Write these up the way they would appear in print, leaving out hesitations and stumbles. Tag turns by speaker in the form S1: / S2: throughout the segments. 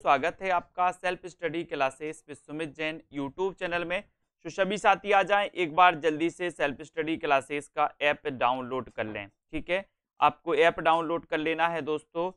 S1: स्वागत है आपका self study classes with Sumit Jain YouTube channel में। तो सभी साथी आ जाएं, एक बार जल्दी से सेल्फ स्टडी क्लासेस का ऐप डाउनलोड कर लें। ठीक है, आपको ऐप डाउनलोड कर लेना है दोस्तों।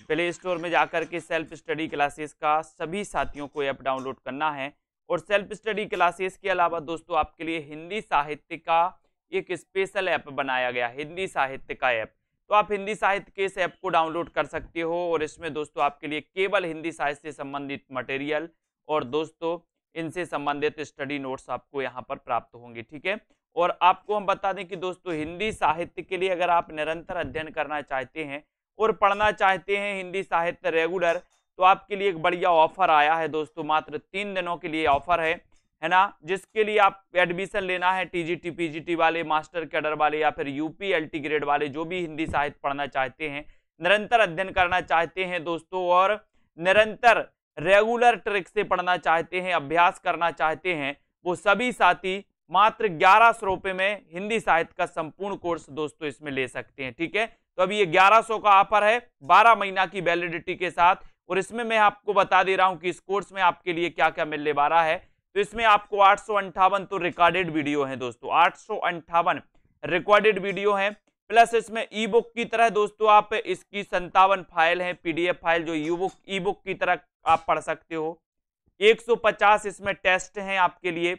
S1: प्ले स्टोर में जाकर के सेल्फ स्टडी क्लासेस का सभी साथियों को ऐप डाउनलोड करना है। और सेल्फ स्टडी क्लासेस के अलावा दोस्तों आपके लिए हिंदी साहित्य का एक स्पेशल ऐप बनाया गया, हिंदी साहित्य का ऐप। तो आप हिंदी साहित्य के इस ऐप को डाउनलोड कर सकते हो और इसमें दोस्तों आपके लिए केवल हिंदी साहित्य से संबंधित मटेरियल और दोस्तों इनसे संबंधित स्टडी नोट्स आपको यहाँ पर प्राप्त होंगे। ठीक है, और आपको हम बता दें कि दोस्तों हिंदी साहित्य के लिए अगर आप निरंतर अध्ययन करना चाहते हैं और पढ़ना चाहते हैं हिंदी साहित्य रेगुलर, तो आपके लिए एक बढ़िया ऑफर आया है दोस्तों। मात्र 3 दिनों के लिए ऑफर है ना, जिसके लिए आप एडमिशन लेना है टीजीटी पीजीटी वाले, मास्टर कैडर वाले या फिर यूपी एलटी ग्रेड वाले, जो भी हिंदी साहित्य पढ़ना चाहते हैं, निरंतर अध्ययन करना चाहते हैं दोस्तों और निरंतर रेगुलर ट्रिक से पढ़ना चाहते हैं, अभ्यास करना चाहते हैं, वो सभी साथी मात्र 1100 रुपए में हिंदी साहित्य का संपूर्ण कोर्स दोस्तों इसमें ले सकते हैं। ठीक है, तो अभी ये 1100 का ऑफर है 12 महीना की वैलिडिटी के साथ। और इसमें मैं आपको बता दे रहा हूं कि इस कोर्स में आपके लिए क्या क्या मिलने वाला है। तो इसमें आपको 858 तो रिकॉर्डेड वीडियो है दोस्तों, 858 रिकॉर्डेड वीडियो है, प्लस इसमें ई बुक की तरह दोस्तों आप इसकी 57 फाइल है, पीडीएफ फाइल जो ई बुक की तरह आप पढ़ सकते हो। 150 इसमें टेस्ट हैं आपके लिए,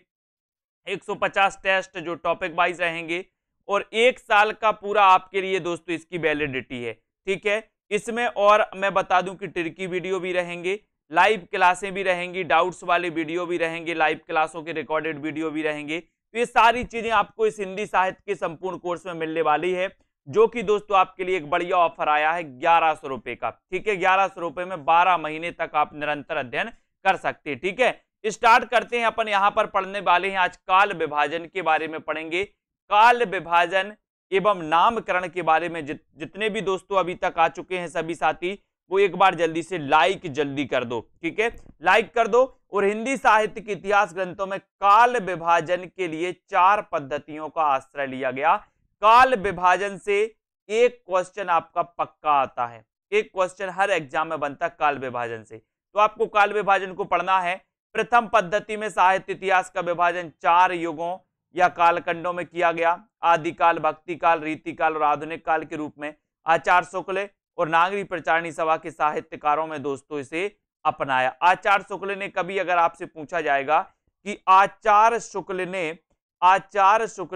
S1: 150 टेस्ट जो टॉपिक वाइज रहेंगे और 1 साल का पूरा आपके लिए दोस्तों इसकी वैलिडिटी है। ठीक है, इसमें और मैं बता दूं कि ट्रिकी वीडियो भी रहेंगे, लाइव क्लासें भी रहेंगी, डाउट्स वाले वीडियो भी रहेंगे, लाइव क्लासों के रिकॉर्डेड वीडियो भी रहेंगे। तो ये सारी चीजें आपको इस हिंदी साहित्य के संपूर्ण कोर्स में मिलने वाली है, जो कि दोस्तों आपके लिए एक बढ़िया ऑफर आया है 1100 रुपए का। ठीक है, 1100 रुपए में 12 महीने तक आप निरंतर अध्ययन कर सकते हैं। ठीक है, स्टार्ट करते हैं। अपन यहाँ पर पढ़ने वाले हैं आज काल विभाजन के बारे में पढ़ेंगे। काल विभाजन एवं नामकरण के बारे में जितने भी दोस्तों अभी तक आ चुके हैं सभी साथी, वो एक बार जल्दी से लाइक जल्दी कर दो। ठीक है, लाइक कर दो। और हिंदी साहित्य के इतिहास ग्रंथों में काल विभाजन के लिए 4 पद्धतियों का आश्रय लिया गया। काल विभाजन से एक क्वेश्चन आपका पक्का आता है, एक क्वेश्चन हर एग्जाम में बनता है काल विभाजन से। तो आपको काल विभाजन को पढ़ना है। प्रथम पद्धति में साहित्य इतिहास का विभाजन 4 युगों या कालखंडों में किया गया, आदिकाल, भक्तिकाल, रीतिकाल और आधुनिक काल के रूप में। आचार्य शुक्ल और नागरी प्रचारणी सभा के साहित्यकारों में दोस्तों इसे अपनाया। आचार्य शुक्ल ने, कभी अगर आपसे पूछा जाएगा कि आचार्य शुक्ल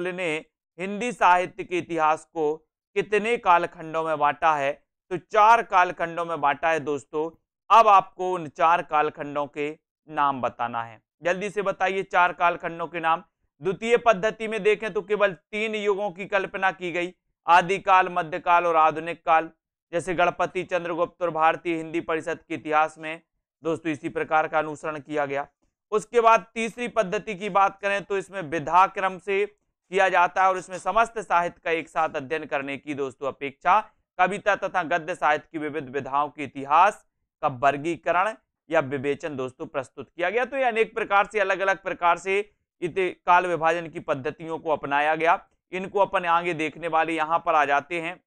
S1: ने हिंदी साहित्य के इतिहास को कितने कालखंडों में बांटा है, तो 4 कालखंडों में बांटा है दोस्तों। अब आपको उन 4 कालखंडों के नाम बताना है, जल्दी से बताइए 4 कालखंडों के नाम। द्वितीय पद्धति में देखें तो केवल 3 युगों की कल्पना की गई, आदिकाल, मध्यकाल और आधुनिक काल। जैसे गणपति, चंद्रगुप्त और भारतीय हिंदी परिषद के इतिहास में दोस्तों इसी प्रकार का अनुसरण किया गया। उसके बाद तीसरी पद्धति की बात करें तो इसमें विधा क्रम से किया जाता है और इसमें समस्त साहित्य का एक साथ अध्ययन करने की दोस्तों अपेक्षा कविता तथा गद्य साहित्य की विविध विधाओं के इतिहास का वर्गीकरण या विवेचन दोस्तों प्रस्तुत किया गया। तो ये अनेक प्रकार से, अलग अलग प्रकार से काल विभाजन की पद्धतियों को अपनाया गया। इनको अपन आगे देखने वाले यहाँ पर आ जाते हैं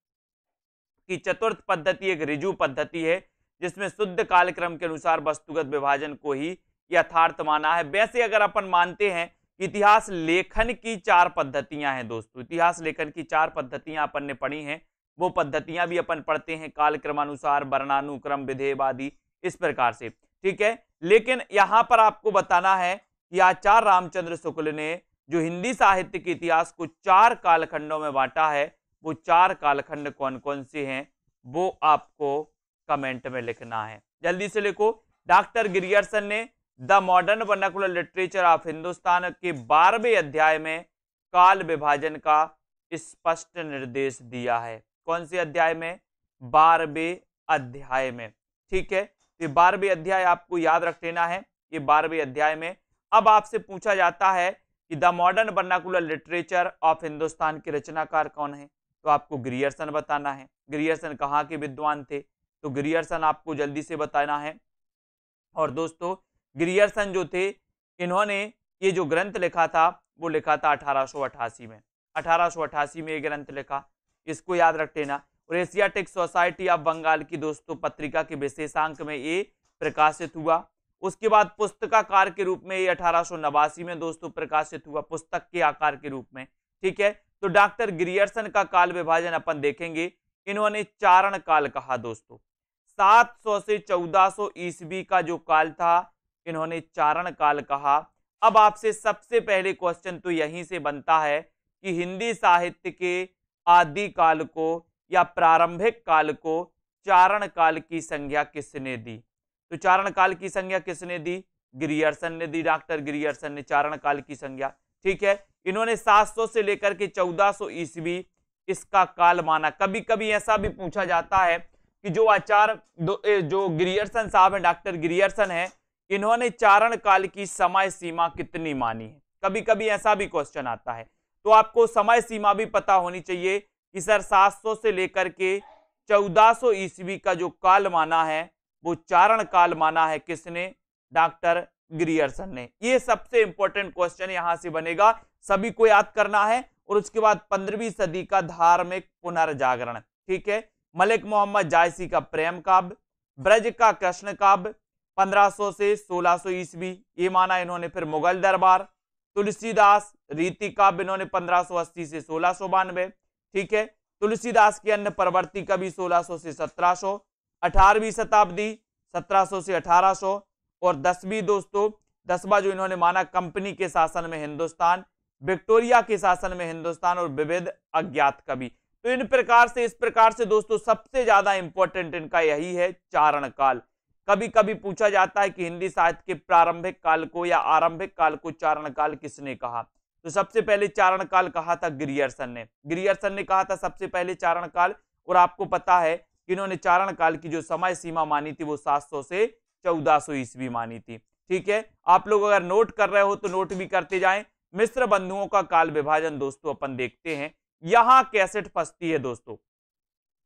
S1: कि चतुर्थ पद्धति एक ऋजु पद्धति है, जिसमें शुद्ध कालक्रम के अनुसार वस्तुगत विभाजन को ही यथार्थ माना है। वैसे अगर अपन मानते हैं इतिहास लेखन की 4 पद्धतियां हैं दोस्तों, इतिहास लेखन की 4 पद्धतियां अपन ने पढ़ी हैं, वो पद्धतियां भी अपन पढ़ते हैं कालक्रमानुसार, वर्णानुक्रम, विधेयवादी, इस प्रकार से। ठीक है, लेकिन यहां पर आपको बताना है कि आचार्य रामचंद्र शुक्ल ने जो हिंदी साहित्य के इतिहास को 4 कालखंडों में बांटा है, वो 4 कालखंड कौन कौन से हैं वो आपको कमेंट में लिखना है, जल्दी से लिखो। डॉक्टर गिरियर्सन ने the modern vernacular literature of Hindustan के 12वें अध्याय में काल विभाजन का स्पष्ट निर्देश दिया है। कौन से अध्याय में? 12वें अध्याय में। ठीक है, तो 12वें अध्याय आपको याद रख लेना है, ये 12वें अध्याय में। अब आपसे पूछा जाता है कि the modern vernacular literature of Hindustan के रचनाकार कौन है, तो आपको ग्रियर्सन बताना है। ग्रियर्सन कहाँ के विद्वान थे, तो ग्रियर्सन आपको जल्दी से बताना है। और दोस्तों ग्रियर्सन जो थे, इन्होंने ये जो ग्रंथ लिखा था वो लिखा था 1888 में, 1888 में ये ग्रंथ लिखा, इसको याद रख लेना। और एशियाटिक सोसाइटी ऑफ बंगाल की दोस्तों पत्रिका के विशेषांक में ये प्रकाशित हुआ। उसके बाद पुस्तकाकार के रूप में ये 1889 में दोस्तों प्रकाशित हुआ, पुस्तक के आकार के रूप में। ठीक है, तो डॉक्टर ग्रियर्सन का काल विभाजन अपन देखेंगे। इन्होंने चारण काल कहा दोस्तों, 700 से 1400 ईस्वी का जो काल था इन्होंने चारण काल कहा। अब आपसे सबसे पहले क्वेश्चन तो यहीं से बनता है कि हिंदी साहित्य के आदि काल को या प्रारंभिक काल को चारण काल की संज्ञा किसने दी? तो चारण काल की संज्ञा किसने दी? ग्रियर्सन ने दी, डॉक्टर ग्रियर्सन ने चारण काल की संज्ञा। ठीक है, इन्होंने 700 से लेकर के 1400 ईस्वी इसका काल माना। कभी कभी ऐसा भी पूछा जाता है कि जो ग्रियर्सन साहब है, डॉक्टर ग्रियर्सन है, इन्होंने चारण काल की समय सीमा कितनी मानी है? कभी कभी ऐसा भी क्वेश्चन आता है, तो आपको समय सीमा भी पता होनी चाहिए कि सर 700 से लेकर के 1400 ईस्वी का जो काल माना है वो चारण काल माना है किसने? डॉक्टर ग्रियर्सन ने। ये सबसे इंपॉर्टेंट क्वेश्चन यहां से बनेगा, सभी को याद करना है। और उसके बाद 15वीं सदी का धार्मिक पुनर्जागरण। ठीक है, मलिक मोहम्मद जायसी का प्रेम काव्य, ब्रज का कृष्ण काव्य 1500 से 1600 ईस्वी, ये माना इन्होंने। फिर मुगल दरबार, तुलसीदास रीति काव्य इन्होंने 1580 से 1692। ठीक है, तुलसीदास की अन्य परवर्ती कवि 1600 से 1700, 18वीं शताब्दी 1700 से 1800, और 10वां जो इन्होंने माना कंपनी के शासन में हिंदुस्तान, विक्टोरिया के शासन में हिंदुस्तान, और विविध अज्ञात कवि। तो इन प्रकार से, इस प्रकार से दोस्तों सबसे ज्यादा इंपॉर्टेंट इनका यही है चारण काल। कभी कभी पूछा जाता है कि हिंदी साहित्य के प्रारंभिक काल को या आरंभिक काल को चारण काल किसने कहा? तो सबसे पहले चारण काल कहा था ग्रियर्सन ने। ग्रियर्सन ने कहा था सबसे पहले चारण काल। और आपको पता है कि इन्होंने चारण काल की जो समय सीमा मानी थी वो 700 से 1400 ईस्वी मानी थी। ठीक है, आप लोग अगर नोट कर रहे हो तो नोट भी करते जाएं। मिश्र बंधुओं का काल विभाजन दोस्तों अपन देखते हैं। यहां कैसेट फंसती है दोस्तों,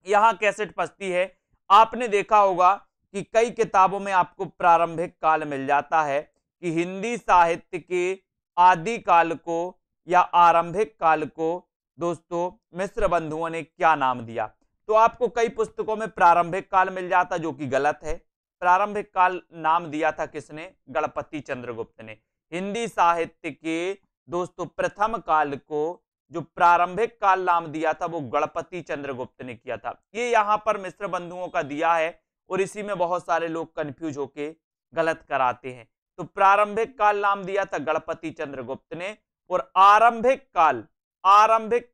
S1: यहां कैसेट फंसती है। आपने देखा होगा कि कई किताबों में आपको प्रारंभिक काल मिल जाता है कि हिंदी साहित्य के आदि काल को या आरंभिक काल को दोस्तों मिश्र बंधुओं ने क्या नाम दिया? तो आपको कई पुस्तकों में प्रारंभिक काल मिल जाता, जो कि गलत है। प्रारंभिक काल नाम दिया था किसने? गणपति चंद्रगुप्त ने। हिंदी साहित्य के दोस्तों प्रथम काल को जो प्रारंभिक काल नाम दिया था वो गणपति चंद्रगुप्त ने किया था। ये यहाँ पर मिश्र बंधुओं का दिया है और इसी में बहुत सारे लोग कंफ्यूज होके गलत कराते हैं। तो प्रारंभिक काल नाम दिया था गणपति चंद्रगुप्त ने, और आरंभिक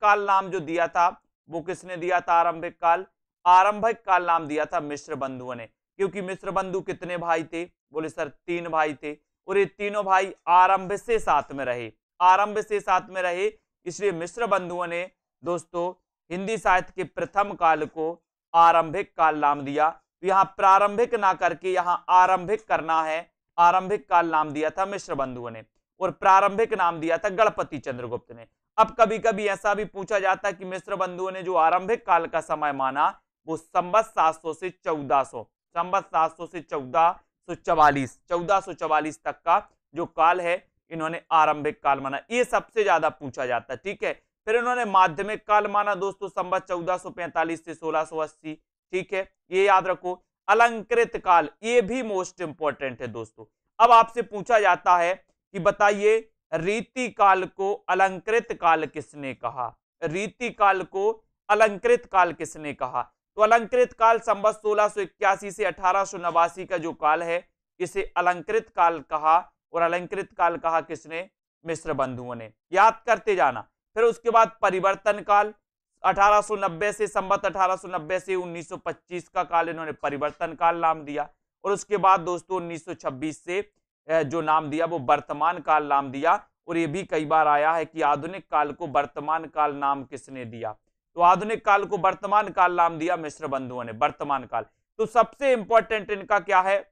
S1: काल नाम जो दिया था वो किसने दिया था? आरंभिक काल नाम दिया था मिश्र बंधुओं ने। क्योंकि मिश्र बंधु कितने भाई थे? बोले सर 3 भाई थे, और ये तीनों भाई आरंभ से साथ में रहे, इसलिए मिश्र बंधुओं ने दोस्तों हिंदी साहित्य के प्रथम काल को आरंभिक काल नाम दिया। तो यहाँ प्रारंभिक ना करके यहाँ आरंभिक करना है। आरंभिक काल नाम दिया था मिश्र बंधुओं ने और प्रारंभिक नाम दिया था गणपति चंद्रगुप्त ने। अब कभी कभी ऐसा भी पूछा जाता है कि मिश्र बंधुओं ने जो आरंभिक काल का समय माना वो संवत 700 से 1444 तक का जो काल है इन्होंने आरंभिक काल माना। ये सबसे ज्यादा पूछा जाता है। ठीक है, फिर इन्होंने माध्यमिक काल माना दोस्तों संवत 1445 से 1680। ठीक है, ये याद रखो। अलंकृत काल, ये भी मोस्ट इंपॉर्टेंट है दोस्तों। अब आपसे पूछा जाता है कि बताइए रीति काल को अलंकृत काल किसने कहा? रीति काल को अलंकृत काल किसने कहा? तो अलंकृत काल संवत 1681 से 1889 का जो काल है इसे अलंकृत काल कहा, और अलंकृत काल कहा किसने? मिश्र बंधुओं ने। याद करते जाना। फिर उसके बाद परिवर्तन काल 1890 से संवत 1890 से 1925 का काल इन्होंने परिवर्तन काल नाम दिया, और उसके बाद दोस्तों 1926 से जो नाम दिया वो वर्तमान काल नाम दिया। और ये भी कई बार आया है कि आधुनिक काल को वर्तमान काल नाम किसने दिया? तो आधुनिक काल को वर्तमान काल नाम दिया मिश्र बंधुओं ने, वर्तमान काल। तो सबसे इंपॉर्टेंट इनका क्या है?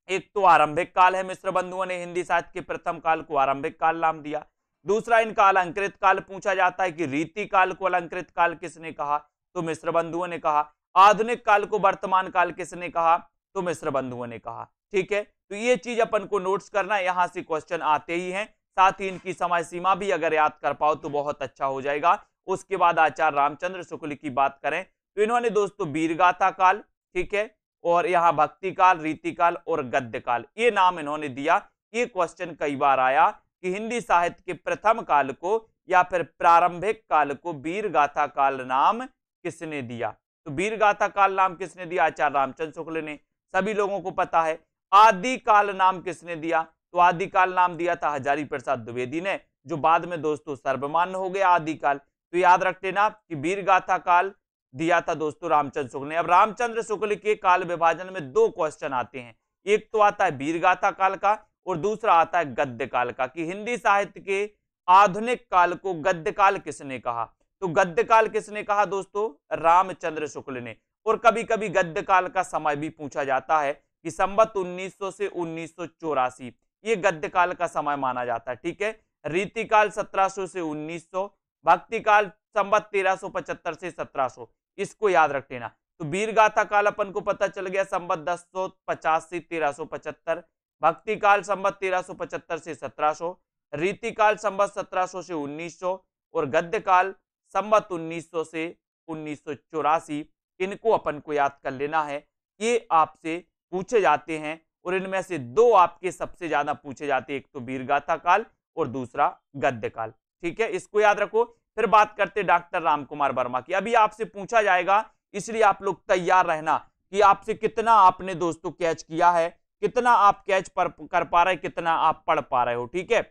S1: एक तो आरंभिक काल है, मिश्र बंधुओं ने हिंदी साहित्य के प्रथम काल को आरंभिक काल नाम दिया। दूसरा इनका अलंकृत काल पूछा जाता है कि रीति काल को अलंकृत काल किसने कहा? तो मिश्र बंधुओं ने कहा। आधुनिक काल को वर्तमान काल किसने कहा? तो मिश्र बंधुओं ने कहा। ठीक है, तो ये चीज अपन को नोट्स करना है, यहां से क्वेश्चन आते ही हैं। साथ ही इनकी समय सीमा भी अगर याद कर पाओ तो बहुत अच्छा हो जाएगा। उसके बाद आचार्य रामचंद्र शुक्ल की बात करें तो इन्होंने दोस्तों वीरगाथा काल, ठीक है, और यहाँ भक्ति काल, रीति काल और गद्य काल, ये नाम इन्होंने दिया। ये क्वेश्चन कई बार आया कि हिंदी साहित्य के प्रथम काल को या फिर प्रारंभिक काल को वीर गाथा काल नाम किसने दिया? तो वीर गाथा काल नाम किसने दिया? आचार्य रामचंद्र शुक्ल ने, सभी लोगों को पता है। आदि काल नाम किसने दिया? तो आदि काल नाम दिया था हजारी प्रसाद द्विवेदी ने, जो बाद में दोस्तों सर्वमान्य हो गया आदि काल। तो याद रख लेना कि वीर गाथा काल दिया था दोस्तों रामचंद्र शुक्ल ने। अब रामचंद्र शुक्ल के काल विभाजन में दो क्वेश्चन आते हैं, एक तो आता है वीर गाथा काल का और दूसरा आता है गद्य काल का, कि हिंदी साहित्य के आधुनिक काल को गद्य काल किसने कहा? तो गद्य काल किसने कहा दोस्तों? रामचंद्र शुक्ल ने। और कभी कभी गद्य काल का समय भी पूछा जाता है कि संवत 1900 से 1984 ये गद्य काल का समय माना जाता है, ठीक है। रीति काल 1700 से 1900, भक्ति काल संवत 1375 से 1700, इसको याद रख लेना। तो वीर गाथा काल अपन को पता चल गया संवत 1050 से 1375, भक्ति काल संवत 1375 से 1700, रीति काल संवत 1700 से 1900 और गद्य काल संवत 1900 से 1984। इनको अपन को याद कर लेना है, ये आपसे पूछे जाते हैं और इनमें से दो आपके सबसे ज्यादा पूछे जाते हैं, एक तो वीर गाथा काल और दूसरा गद्य काल, ठीक है, इसको याद रखो। फिर बात करते डॉक्टर रामकुमार वर्मा की। अभी आपसे पूछा जाएगा, इसलिए आप लोग तैयार रहना कि आपसे कितना आपने दोस्तों कैच किया है, कितना आप कैच कर पा रहे, कितना आप पढ़ पा रहे हो, ठीक है।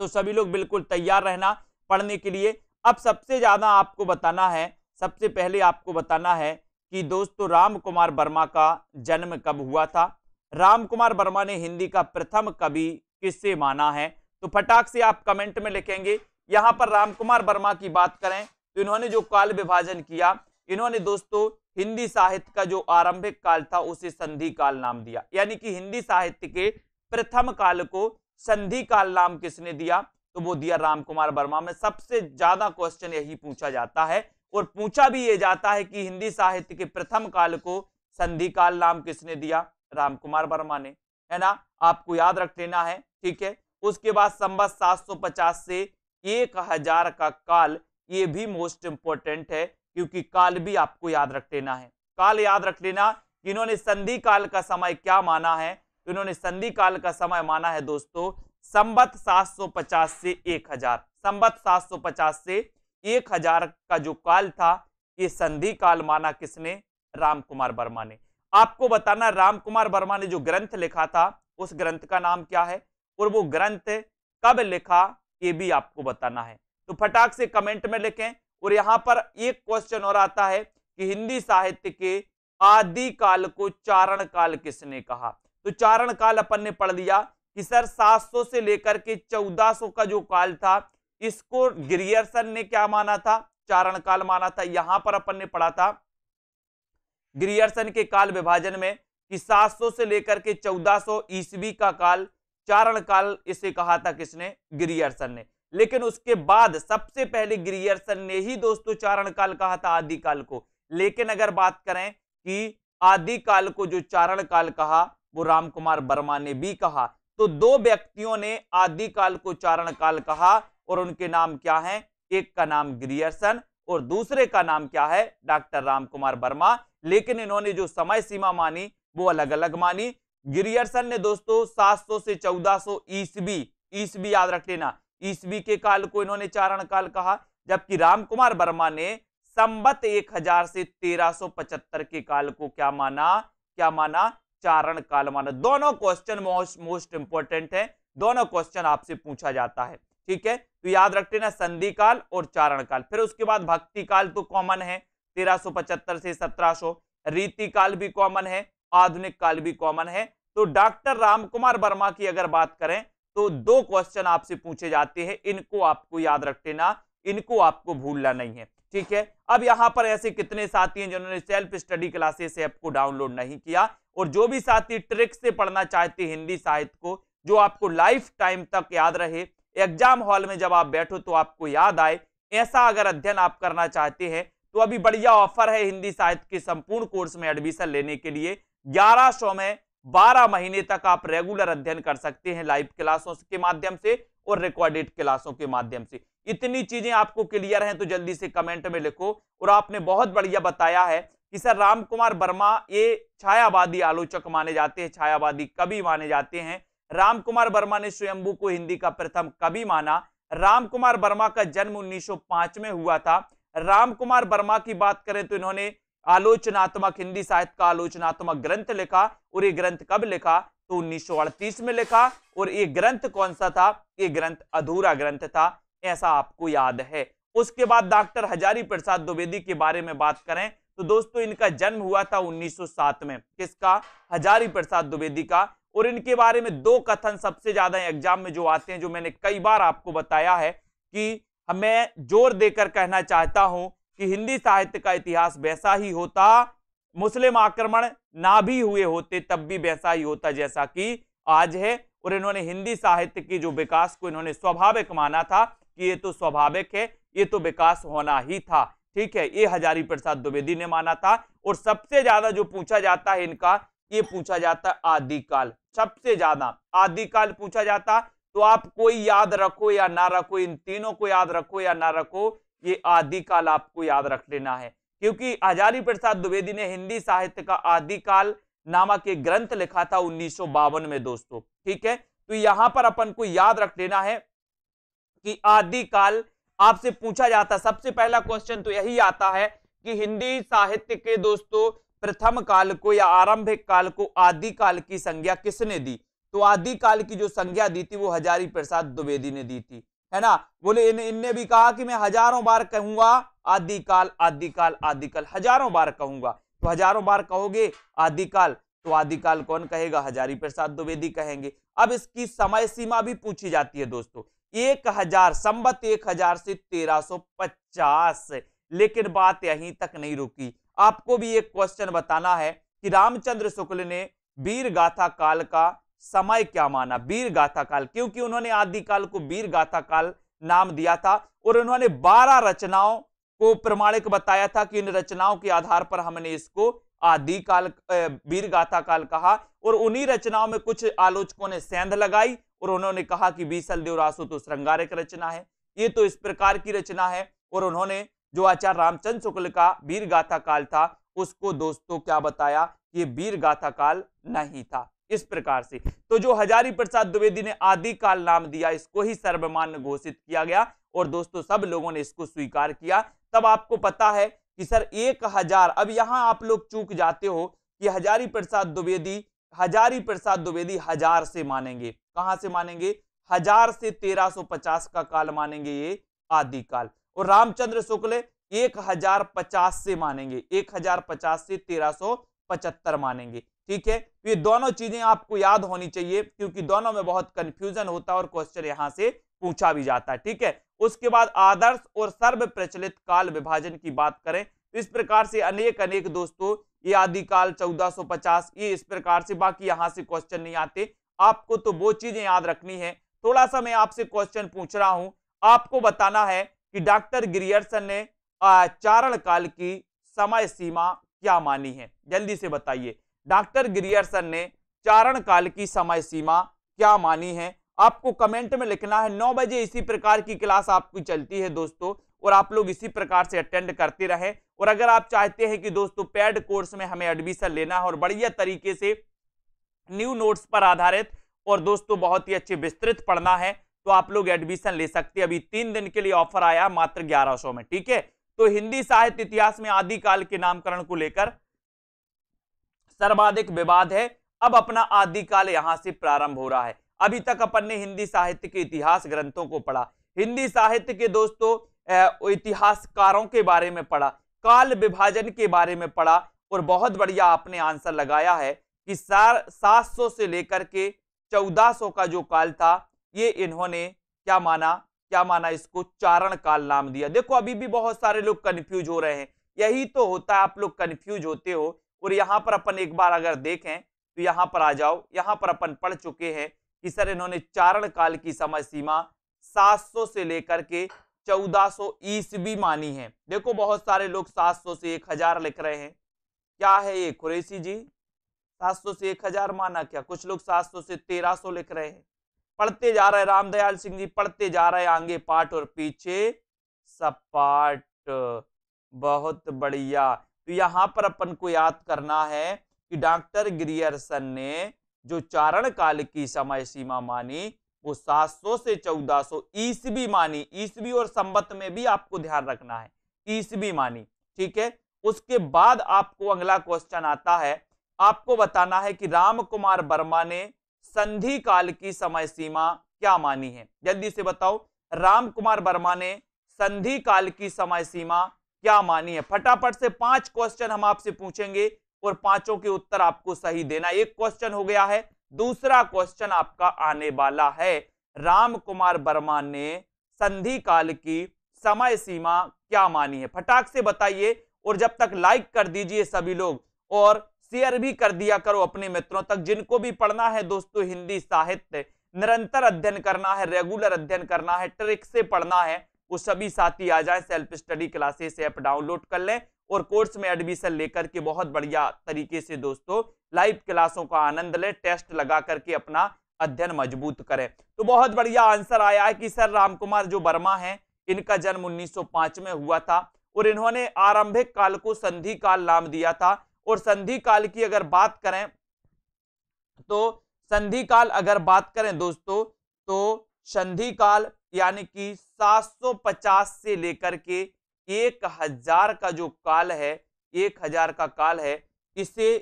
S1: तो सभी लोग बिल्कुल तैयार रहना पढ़ने के लिए। अब सबसे ज्यादा आपको बताना है, सबसे पहले आपको बताना है कि दोस्तों रामकुमार वर्मा का जन्म कब हुआ था। रामकुमार वर्मा ने हिंदी का प्रथम कवि किससे माना है? तो फटाक से आप कमेंट में लिखेंगे। यहां पर रामकुमार वर्मा की बात करें तो इन्होंने जो काल विभाजन किया, इन्होंने दोस्तों हिंदी साहित्य का जो आरंभिक काल था उसे संधि काल नाम दिया, यानी कि हिंदी साहित्य के प्रथम काल को संधि काल नाम किसने दिया? तो वो दिया रामकुमार वर्मा में। सबसे ज्यादा क्वेश्चन यही पूछा जाता है और पूछा भी ये जाता है कि हिंदी साहित्य के प्रथम काल को संधि काल नाम किसने दिया? रामकुमार वर्मा ने, है ना, आपको याद रख लेना है, ठीक है। उसके बाद संवत 750 से 1000 का काल, ये भी मोस्ट इंपोर्टेंट है क्योंकि काल भी आपको याद रख लेना है। काल याद रख लेना कि इन्होंने संधि काल का समय क्या माना है? तो इन्होंने संधि काल का समय माना है दोस्तों संवत 750 से 1000। संवत 750 से 1000 का जो काल था ये संधि काल माना किसने? रामकुमार वर्मा ने। आपको बताना रामकुमार वर्मा ने जो ग्रंथ लिखा था उस ग्रंथ का नाम क्या है और वो ग्रंथ कब लिखा ये भी आपको बताना है। तो फटाक से कमेंट में लिखें। और यहां पर एक क्वेश्चन और आता है कि हिंदी साहित्य के आदि काल को चारण काल किसने कहा? तो चारण काल अपन ने पढ़ लिया कि सर 700 से लेकर के 1400 का जो काल था इसको ग्रियर्सन ने क्या माना था? चारण काल माना था। यहां पर अपन ने पढ़ा था ग्रियर्सन के काल विभाजन में कि 700 से लेकर के 1400 ईस्वी का काल चारण काल इसे कहा था किसने? ग्रियर्सन ने। लेकिन उसके बाद सबसे पहले ग्रियर्सन ने ही दोस्तों चारण काल कहा था आदि काल को। लेकिन अगर बात करें कि आदि काल को जो चारण काल कहा वो रामकुमार वर्मा ने भी कहा। तो दो व्यक्तियों ने आदि काल को चारण काल कहा और उनके नाम क्या हैं? एक का नाम ग्रियर्सन और दूसरे का नाम क्या है? डॉक्टर रामकुमार वर्मा। लेकिन इन्होंने जो समय सीमा मानी वो अलग अलग मानी। ग्रियर्सन ने दोस्तों 700 से 1400 ईस्वी याद रख लेना, ईस्वी के काल को इन्होंने चारण काल कहा, जबकि रामकुमार वर्मा ने संवत 1000 से 1375 के काल को क्या माना? क्या माना? चारण काल माना। दोनों क्वेश्चन मोस्ट इंपोर्टेंट है, दोनों क्वेश्चन आपसे पूछा जाता है, ठीक है। तो याद रख लेना संधि काल और चारण काल। फिर उसके बाद भक्ति काल तो कॉमन है 1375 से 1700, रीति काल भी कॉमन है, आधुनिक काल भी कॉमन है। तो डॉक्टर रामकुमार वर्मा की अगर बात करें तो दो क्वेश्चन आपसे पूछे जाते हैं, इनको आपको याद रख लेना, इनको आपको भूलना नहीं है, ठीक है। अब यहां पर ऐसे कितने साथी हैं जिन्होंने सेल्फ स्टडी क्लासेस ऐप को डाउनलोड नहीं किया? और जो भी साथी ट्रिक से पढ़ना चाहते हैं हिंदी साहित्य को, जो आपको लाइफ टाइम तक याद रहे, एग्जाम हॉल में जब आप बैठो तो आपको याद आए, ऐसा अगर अध्ययन आप करना चाहते हैं तो अभी बढ़िया ऑफर है हिंदी साहित्य के संपूर्ण कोर्स में एडमिशन लेने के लिए। 1100 में 12 महीने तक आप रेगुलर अध्ययन कर सकते हैं लाइव क्लासों के माध्यम से और रिकॉर्डेड क्लासों के माध्यम से। इतनी चीजें आपको क्लियर हैं तो जल्दी से कमेंट में लिखो। और आपने बहुत बढ़िया बताया है कि सर राम कुमार वर्मा ये छायावादी आलोचक माने जाते हैं, छायावादी कवि माने जाते हैं। राम कुमार वर्मा ने स्वयंभू को हिंदी का प्रथम कवि माना। राम कुमार वर्मा का जन्म 1905 में हुआ था। राम कुमार वर्मा की बात करें तो इन्होंने आलोचनात्मक हिंदी साहित्य का आलोचनात्मक ग्रंथ लिखा, और ये ग्रंथ कब लिखा तो 1938 में लिखा। और ये ग्रंथ कौन सा था, ये ग्रंथ अधूरा ग्रंथ था, ऐसा आपको याद है। उसके बाद डॉक्टर हजारी प्रसाद द्विवेदी के बारे में बात करें तो दोस्तों इनका जन्म हुआ था 1907 में। किसका, हजारी प्रसाद द्विवेदी का। और इनके बारे में दो कथन सबसे ज्यादा एग्जाम में जो आते हैं, जो मैंने कई बार आपको बताया है कि मैं जोर देकर कहना चाहता हूं कि हिंदी साहित्य का इतिहास वैसा ही होता, मुस्लिम आक्रमण ना भी हुए होते तब भी वैसा ही होता जैसा कि आज है। और इन्होंने हिंदी साहित्य के जो विकास को इन्होंने स्वाभाविक माना था कि ये तो स्वाभाविक है, ये तो विकास होना ही था। ठीक है, ये हजारी प्रसाद द्विवेदी ने माना था। और सबसे ज्यादा जो पूछा जाता है इनका, ये पूछा जाता है आदिकाल, सबसे ज्यादा आदिकाल पूछा जाता। तो आप कोई याद रखो या ना रखो, इन तीनों को याद रखो या ना रखो, ये आदिकाल आपको याद रख लेना है, क्योंकि हजारी प्रसाद द्विवेदी ने हिंदी साहित्य का आदिकाल नामक एक ग्रंथ लिखा था 1952 में दोस्तों। ठीक है, तो यहां पर अपन को याद रख लेना है कि आदिकाल आपसे पूछा जाता, सबसे पहला क्वेश्चन तो यही आता है कि हिंदी साहित्य के दोस्तों प्रथम काल को या आरंभिक काल को आदिकाल की संज्ञा किसने दी। तो आदिकाल की जो संज्ञा दी थी वो हजारी प्रसाद द्विवेदी ने दी थी, है ना। बोले इनने भी कहा कि मैं हजारों बार कहूंगा आदिकाल आदिकाल आदिकाल, हजारों बार कहूंगा। तो हजारों बार कहोगे आदिकाल, तो आदिकाल कौन कहेगा, हजारी प्रसाद द्विवेदी कहेंगे। अब इसकी समय सीमा भी पूछी जाती है दोस्तों, 1000 संवत 1000 से 1350। लेकिन बात यहीं तक नहीं रुकी, आपको भी एक क्वेश्चन बताना है कि रामचंद्र शुक्ल ने वीर गाथा काल का समय क्या माना। वीर गाथा काल, क्योंकि उन्होंने आदिकाल को वीर गाथा काल नाम दिया था, और उन्होंने 12 रचनाओं को प्रमाणिक बताया था कि इन रचनाओं के आधार पर हमने इसको आदिकाल वीर गाथा काल कहा। और उन्हीं रचनाओं में कुछ आलोचकों ने सेंध लगाई और उन्होंने कहा कि बीसल देवरासु तो श्रृंगारिक रचना है, ये तो इस प्रकार की रचना है। और उन्होंने जो आचार्य रामचंद्र शुक्ल का वीर गाथा काल था उसको दोस्तों क्या बताया, ये वीर गाथा काल नहीं था, इस प्रकार से। तो जो हजारी प्रसाद द्विवेदी ने आदिकाल नाम दिया, इसको ही सर्वमान्य घोषित किया गया, और दोस्तों सब लोगों ने इसको स्वीकार किया। तब आपको पता है कि सर 1000, अब यहां आप लोग चूक जाते हो कि हजारी प्रसाद द्विवेदी हजार से मानेंगे, कहां से मानेंगे, 1000 से 1350 का काल मानेंगे ये आदिकाल, और रामचंद्र शुक्ल 1050 से मानेंगे, 1050 से 1375 मानेंगे। ठीक है, ये दोनों चीजें आपको याद होनी चाहिए, क्योंकि दोनों में बहुत कंफ्यूजन होता है और क्वेश्चन यहां से पूछा भी जाता है। ठीक है, उसके बाद आदर्श और सर्व प्रचलित काल विभाजन की बात करें तो इस प्रकार से अनेक दोस्तों, ये आदिकाल 1450, ये इस प्रकार से, बाकी यहां से क्वेश्चन नहीं आते। आपको तो वो चीजें याद रखनी है। थोड़ा सा मैं आपसे क्वेश्चन पूछ रहा हूं, आपको बताना है कि डॉक्टर ग्रियर्सन ने चारण काल की समय सीमा क्या मानी है, जल्दी से बताइए। डॉक्टर ग्रियर्सन ने चारण काल की समय सीमा क्या मानी है, आपको कमेंट में लिखना है। 9 बजे इसी प्रकार की क्लास आपकी चलती है दोस्तों, और आप लोग इसी प्रकार से अटेंड करते रहें। और अगर आप चाहते हैं कि दोस्तों पेड कोर्स में हमें एडमिशन लेना है और बढ़िया तरीके से न्यू नोट्स पर आधारित और दोस्तों बहुत ही अच्छे विस्तृत पढ़ना है, तो आप लोग एडमिशन ले सकते हैं। अभी 3 दिन के लिए ऑफर आया मात्र 1100 में। ठीक है, तो हिंदी साहित्य इतिहास में आदिकाल के नामकरण को लेकर सर्वाधिक विवाद है। अब अपना आदिकाल यहां से प्रारंभ हो रहा है। अभी तक अपन ने हिंदी साहित्य के इतिहास ग्रंथों को पढ़ा, हिंदी साहित्य के दोस्तों इतिहासकारों के बारे में पढ़ा, काल विभाजन के बारे में पढ़ा, और बहुत बढ़िया आपने आंसर लगाया है कि 700 से लेकर के 1400 का जो काल था, ये इन्होंने क्या माना, इसको चारण काल नाम दिया। देखो अभी भी बहुत सारे लोग कंफ्यूज हो रहे हैं, यही तो होता है, आप लोग कंफ्यूज होते हो। और यहां पर अपन एक बार अगर देखें तो यहां पर आ जाओ, यहां पर अपन पढ़ चुके हैं कि सर इन्होंने चारण काल की समय सीमा 700 से लेकर के 1400 ईस्वी मानी है। देखो बहुत सारे लोग 700 से 1000 लिख रहे हैं, क्या है ये कुरैशी जी, 700 से 1000 माना क्या? कुछ लोग 700 से 1300 लिख रहे हैं। पढ़ते जा रहे रामदयाल सिंह जी, पढ़ते जा रहे, आगे पाठ और पीछे सपाट, बहुत बढ़िया। तो तो यहां पर अपन को याद करना है कि डॉक्टर ग्रियर्सन ने जो चारण काल की समय सीमा मानी वो 700 से 1400 ईसवी मानी। ईसवी और संवत में भी आपको ध्यान रखना है, ईसवी मानी, ठीक है। उसके बाद आपको अगला क्वेश्चन आता है, आपको बताना है कि राम कुमार वर्मा ने संधि काल की समय सीमा क्या मानी है। जल्दी से बताओ, राम कुमार वर्मा ने संधि काल की समय सीमा क्या मानी है। फटाफट से 5 क्वेश्चन हम आपसे पूछेंगे और पांचों के उत्तर आपको सही देना। एक क्वेश्चन हो गया है, दूसरा क्वेश्चन आपका आने वाला है, राम कुमार वर्मा ने संधि काल की समय सीमा क्या मानी है। फटाक से बताइए और जब तक लाइक कर दीजिए सभी लोग और शेयर भी कर दिया करो अपने मित्रों तक। जिनको भी पढ़ना है दोस्तों हिंदी साहित्य, निरंतर अध्ययन करना है, रेगुलर अध्ययन करना है, ट्रिक से पढ़ना है, वो सभी साथी आ जाए, self study classes app download कर लें और कोर्स में एडमिशन लेकर के बहुत बढ़िया तरीके से दोस्तों लाइव क्लासों का आनंद लें, टेस्ट लगा करके अपना अध्ययन मजबूत करें। तो बहुत बढ़िया आंसर आया है कि सर रामकुमार जो वर्मा हैं इनका जन्म 1905 में हुआ था और इन्होंने आरंभिक काल को संधि काल नाम दिया था। और संधि काल की अगर बात करें तो संधि काल अगर बात करें दोस्तों तो संधि काल यानी कि 750 से लेकर के 1000 का जो काल है, 1000 का काल है, इसे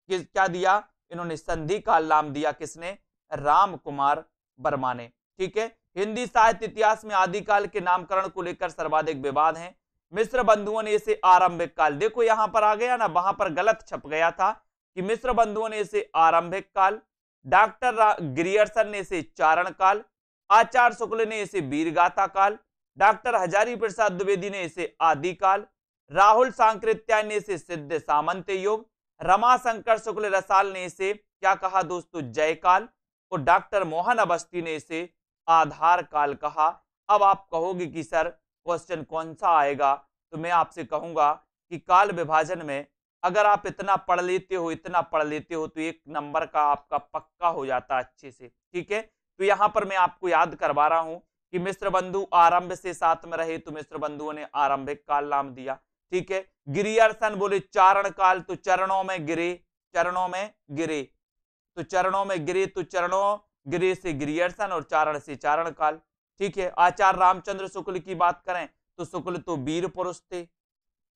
S1: क्या दिया इन्होंने, संधि काल नाम दिया। किसने? राम कुमार वर्मा ने, ठीक है। हिंदी साहित्य इतिहास में आदिकाल के नामकरण को लेकर सर्वाधिक विवाद है। मिश्र बंधुओं ने इसे आरंभिक काल, देखो यहां पर आ गया ना, वहां पर गलत छप गया था कि मिश्र बंधुओं ने इसे आरंभिक काल, डॉक्टर ग्रियर्सन ने इसे चारण काल, आचार्य शुक्ल ने इसे वीरगाथा काल, डॉक्टर हजारी प्रसाद द्विवेदी ने इसे आदिकाल, राहुल सांकृत्यायन ने इसे सिद्ध सामंत युग, रमाशंकर शुक्ल रसाल ने इसे क्या कहा दोस्तों, जयकाल, और डॉक्टर मोहन अवस्थी ने इसे आधार काल कहा। अब आप कहोगे कि सर क्वेश्चन कौन सा आएगा, तो मैं आपसे कहूंगा कि काल विभाजन में अगर आप इतना पढ़ लेते हो, इतना पढ़ लेते हो तो 1 नंबर का आपका पक्का हो जाता अच्छे से, ठीक है। तो यहां पर मैं आपको याद करवा रहा हूं कि मिश्र बंधु आरंभ से साथ में रहे तो मिश्र बंधुओं ने आरंभिक काल नाम दिया, ठीक है। ग्रियर्सन बोले चारण काल, तो चरणों में गिरे, चरणों में गिरे, तो चरणों में गिरे, तो चरणों गिरे से ग्रियर्सन और चारण से चारण काल, ठीक है। आचार्य रामचंद्र शुक्ल की बात करें तो शुक्ल तो वीर पुरुष थे,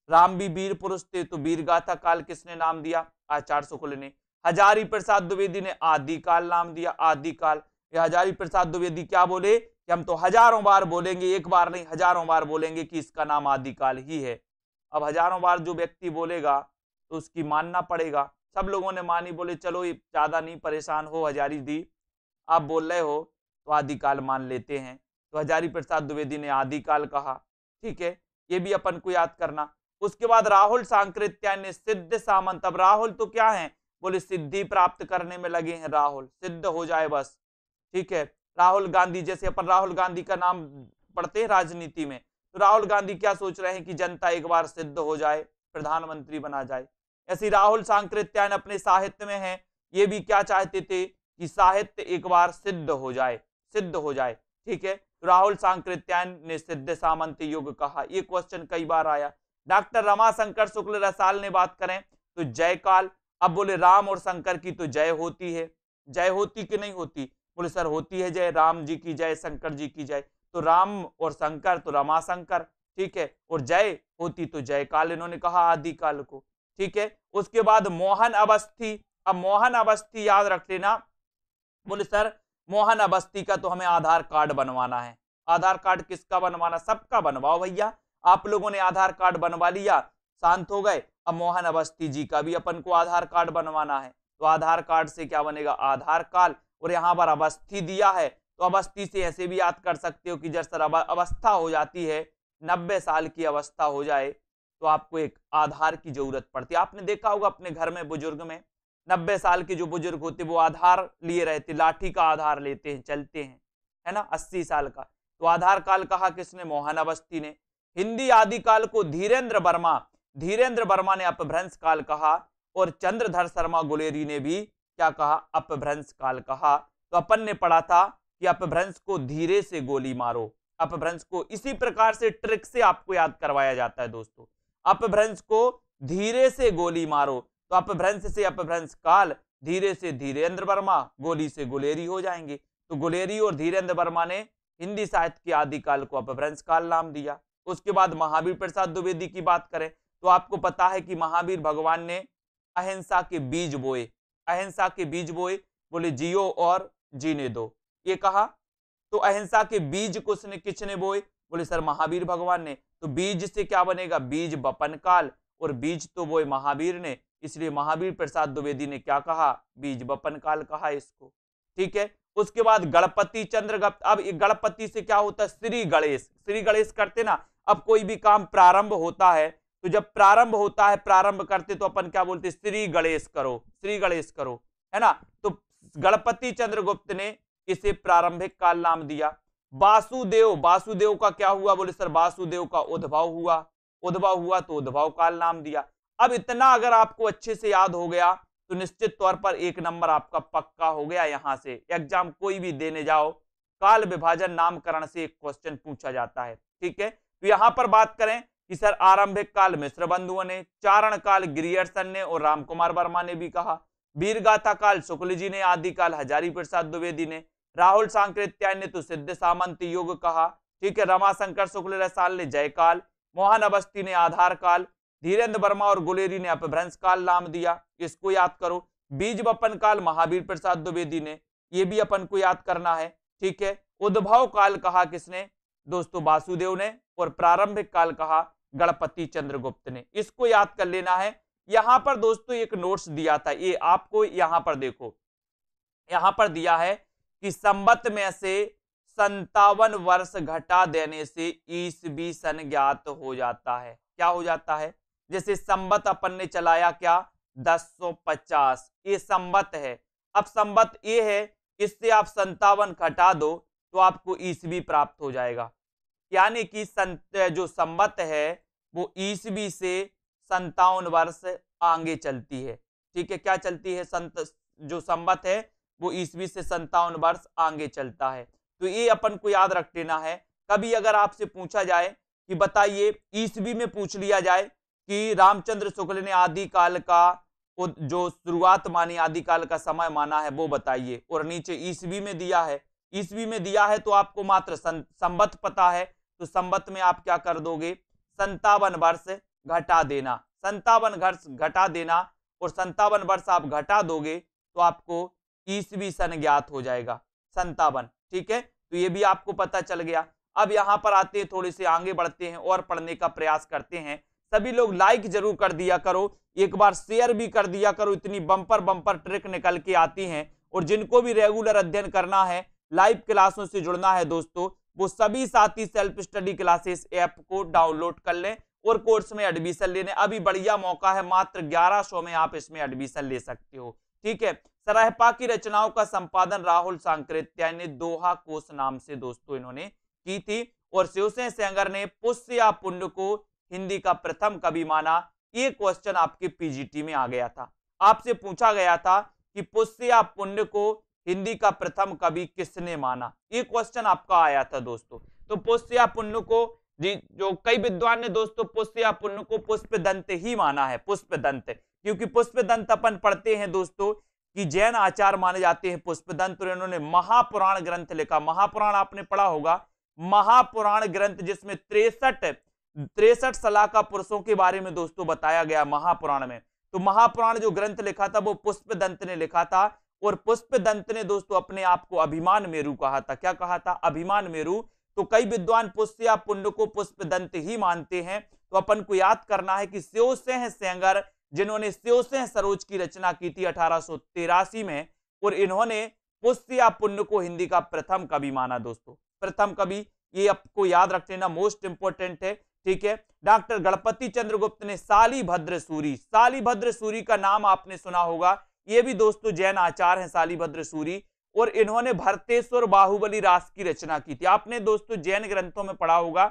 S1: राम भी वीर पुरुष थे, तो वीरगाथा काल किसने नाम दिया, आचार्य शुक्ल ने। हजारी प्रसाद द्विवेदी ने आदिकाल नाम दिया, आदिकाल। हजारी प्रसाद द्विवेदी क्या बोले कि हम तो हजारों बार बोलेंगे, एक बार नहीं हजारों बार बोलेंगे कि इसका नाम आदिकाल ही है। अब हजारों बार जो व्यक्ति बोलेगा तो उसकी मानना पड़ेगा। सब लोगों ने मानी, बोले चलो ज्यादा नहीं परेशान हो हजारी दी, आप बोल रहे हो तो आदिकाल मान लेते हैं। तो हजारी प्रसाद द्विवेदी ने आदिकाल कहा, ठीक है, ये भी अपन को याद करना। उसके बाद राहुल सांकृत्यायन ने सिद्ध सामंत, अब राहुल तो क्या है, बोले सिद्धि प्राप्त करने में लगे हैं, राहुल सिद्ध हो जाए बस, ठीक है। राहुल गांधी, जैसे अपन राहुल गांधी का नाम पढ़ते हैं राजनीति में, तो राहुल गांधी क्या सोच रहे हैं कि जनता एक बार सिद्ध हो जाए, प्रधानमंत्री बना जाए। ऐसी राहुल सांकृत्यायन अपने साहित्य में है, ये भी क्या चाहते थे कि साहित्य एक बार सिद्ध हो जाए, सिद्ध हो जाए, ठीक है। तो राहुल सांकृत्यायन ने सिद्ध सामंत युग कहा, ये क्वेश्चन कई बार आया। डॉक्टर रमाशंकर शुक्ल रसाल ने बात करें तो जयकाल। अब बोले राम और शंकर की तो जय होती है, जय होती कि नहीं होती, बोले सर होती है जय, राम जी की जय, शंकर जी की जय, तो राम और शंकर तो रमाशंकर, ठीक है, और जय होती तो जयकाल इन्होंने कहा आदिकाल को, ठीक है। उसके बाद मोहन अवस्थी, अब मोहन अवस्थी याद रख लेना, बोले सर मोहन अवस्थी का तो हमें आधार कार्ड बनवाना है। आधार कार्ड किसका बनवाना, सबका बनवाओ भैया। आप लोगों ने आधार कार्ड बनवा लिया, शांत हो गए, अब मोहन अवस्थी जी का भी अपन को आधार कार्ड बनवाना है। तो आधार कार्ड से क्या बनेगा, आधार काल, और यहाँ पर अवस्थी दिया है तो अवस्थी से ऐसे भी याद कर सकते हो कि जब सर अवस्था हो जाती है, 90 साल की अवस्था हो जाए तो आपको एक आधार की जरूरत पड़ती है। आपने देखा होगा अपने घर में बुजुर्ग में 90 साल के जो बुजुर्ग होते वो आधार लिए रहते, लाठी का आधार लेते हैं, चलते हैं, है ना, 80 साल का। तो आधार काल कहा किसने, मोहन अवस्थी ने। हिंदी आदिकाल को धीरेन्द्र वर्मा ने अपभ्रंश काल कहा, और चंद्रधर शर्मा गुलेरी ने भी क्या कहा, अपभ्रंश काल कहा। तो अपन ने पढ़ा था कि अपभ्रंश को धीरे से गोली मारो, अपभ्रंश को इसी प्रकार से ट्रिक से आपको याद करवाया जाता है दोस्तों। अपभ्रंश को धीरे से गोली मारो। तो अपभ्रंश से अपभ्रंश काल, धीरे से धीरेन्द्र वर्मा, गोली से गुलेरी हो जाएंगे। तो गुलेरी और धीरेन्द्र वर्मा ने हिंदी साहित्य के आदिकाल को अपभ्रंश काल नाम दिया। उसके बाद महावीर प्रसाद द्विवेदी की बात करें तो आपको पता है कि महावीर भगवान ने अहिंसा के बीज बोए, अहिंसा के बीज बोए, बोले जियो और जीने दो, ये कहा। तो अहिंसा के बीज को किसने बोए? बोले सर महावीर भगवान ने। तो बीज से क्या बनेगा? बीज बपन काल, और बीज तो बोए महावीर ने, इसलिए महावीर प्रसाद द्विवेदी ने क्या कहा? बीज बपन काल कहा इसको। ठीक है। उसके बाद गणपति चंद्रगुप्त। अब गणपति से क्या होता है? श्री गणेश, श्री गणेश करते ना। अब कोई भी काम प्रारंभ होता है तो जब प्रारंभ होता है, प्रारंभ करते तो अपन क्या बोलते? श्री गणेश करो, श्री गणेश करो, है ना। तो गणपति चंद्रगुप्त ने इसे प्रारंभिक काल नाम दिया। वासुदेव, वासुदेव का क्या हुआ? बोले सर वासुदेव का उद्भव हुआ, उद्भव हुआ तो उद्भव काल नाम दिया। अब इतना अगर आपको अच्छे से याद हो गया तो निश्चित तौर पर 1 नंबर आपका पक्का हो गया। यहां से एग्जाम कोई भी देने जाओ, काल विभाजन नामकरण से एक क्वेश्चन पूछा जाता है। ठीक है। तो यहां पर बात करें कि सर आरंभिक काल मिश्र बंधुओं ने, चारण काल गिरियर्सन ने और रामकुमार वर्मा ने भी कहा, वीरगाथा काल शुक्ल जी ने, आदिकाल हजारी प्रसाद द्विवेदी ने, राहुल सांकृत्यायन ने तो सिद्ध सामंत युग कहा। ठीक है। रमाशंकर शुक्ल रसाल ने जयकाल, मोहन अवस्थी ने आधार काल, धीरेन्द्र वर्मा और गुलेरी ने अपभ्रंश काल नाम दिया। इसको याद करो। बीज बपन काल महावीर प्रसाद द्विवेदी ने, ये भी अपन को याद करना है। ठीक है। उद्भव काल कहा किसने? दोस्तों वासुदेव ने, और प्रारंभिक काल कहा गणपति चंद्रगुप्त ने। इसको याद कर लेना है। यहां पर दोस्तों एक नोट्स दिया था, ये आपको यहां पर देखो, यहां पर दिया है कि संवत में से 57 वर्ष घटा देने से ईसवी सन ज्ञात हो जाता है। क्या हो जाता है? जैसे संवत अपन ने चलाया क्या? 1050, ये संवत है। अब संवत ये है, इससे आप 57 घटा दो तो आपको ईसवी प्राप्त हो जाएगा। यानी कि जो संवत है वो ईसवी से 57 वर्ष आगे चलती है। ठीक है। क्या चलती है? जो संवत है वो ईसवी से 57 वर्ष आगे चलता है। तो ये अपन को याद रख लेना है। कभी अगर आपसे पूछा जाए कि बताइए, ईसवी में पूछ लिया जाए कि रामचंद्र शुक्ल ने आदिकाल का जो शुरुआत मानी, आदिकाल का समय माना है वो बताइए, और नीचे ईसवी में दिया है, ईसवी में दिया है तो आपको मात्र संवत पता है, तो संवत में आप क्या कर दोगे? 57 वर्ष घटा देना, 57 वर्ष घटा देना, और 57 वर्ष आप घटा दोगे तो आपको ईसवी सन ज्ञात हो जाएगा, 57। ठीक है। तो ये भी आपको पता चल गया। अब यहां पर आते हैं, थोड़े से आगे बढ़ते हैं और पढ़ने का प्रयास करते हैं। सभी लोग लाइक जरूर कर दिया करो, एक बार शेयर भी कर दिया करो, इतनी बम्पर बम्पर ट्रिक निकल के आती हैं। और जिनको भी रेगुलर अध्ययन करना है, लाइव क्लासों से जुड़ना है दोस्तों, वो सभी साथी सेल्फ स्टडी क्लासेस ऐप को डाउनलोड कर लें और कोर्स में एडमिशन लेने। अभी बढ़िया मौका है, मात्र 1100 में आप इसमें एडमिशन ले सकते हो। ठीक है। सराहपा की रचनाओं का संपादन राहुल सांकृत्यायन ने दोहा कोश नाम से दोस्तों इन्होंने की थी, और शिवसेन सेंगर ने पुष्य या पुण्य को हिंदी का प्रथम कवि माना। ये क्वेश्चन आपके पीजीटी में आ गया था, आपसे पूछा गया था कि पुष्य या पुण्य को हिंदी का प्रथम कवि किसने माना, ये क्वेश्चन आपका आया था दोस्तों। तो पुष्य या पुण्य को जो कई विद्वान ने दोस्तों पुष्य या पुण्य को पुष्पदंत ही माना है, पुष्पदंत, क्योंकि पुष्पदंत अपन पढ़ते हैं दोस्तों कि जैन आचार्य माने जाते हैं पुष्पदंत, और इन्होंने महापुराण ग्रंथ लिखा। महापुराण आपने पढ़ा होगा, महापुराण ग्रंथ जिसमें 63 सलाका पुरुषों के बारे में दोस्तों बताया गया महापुराण में। तो महापुराण जो ग्रंथ लिखा था वो पुष्पदंत ने लिखा था, और पुष्पदंत ने दोस्तों अपने आप को अभिमान मेरु कहा था। क्या कहा था? अभिमान मेरु। तो कई विद्वान पुष्य या पुण्य को पुष्पदंत ही मानते हैं। तो अपन को याद करना है कि शिवसेन सेंगर, जिन्होंने शिवसेन सरोज की रचना की थी 1883 में, और इन्होंने पुष्य या पुण्य को हिंदी का प्रथम कवि माना दोस्तों, प्रथम कवि। ये आपको याद रख लेना, मोस्ट इंपोर्टेंट है। ठीक है। डॉक्टर गणपति चंद्रगुप्त ने शालिभद्र सूरी, शालिभद्र सूरी का नाम आपने सुना होगा, ये भी दोस्तों जैन आचार्य हैं शालिभद्र सूरी, और इन्होंने भरतेश्वर बाहुबली रास की रचना की थी। आपने दोस्तों जैन ग्रंथों में पढ़ा होगा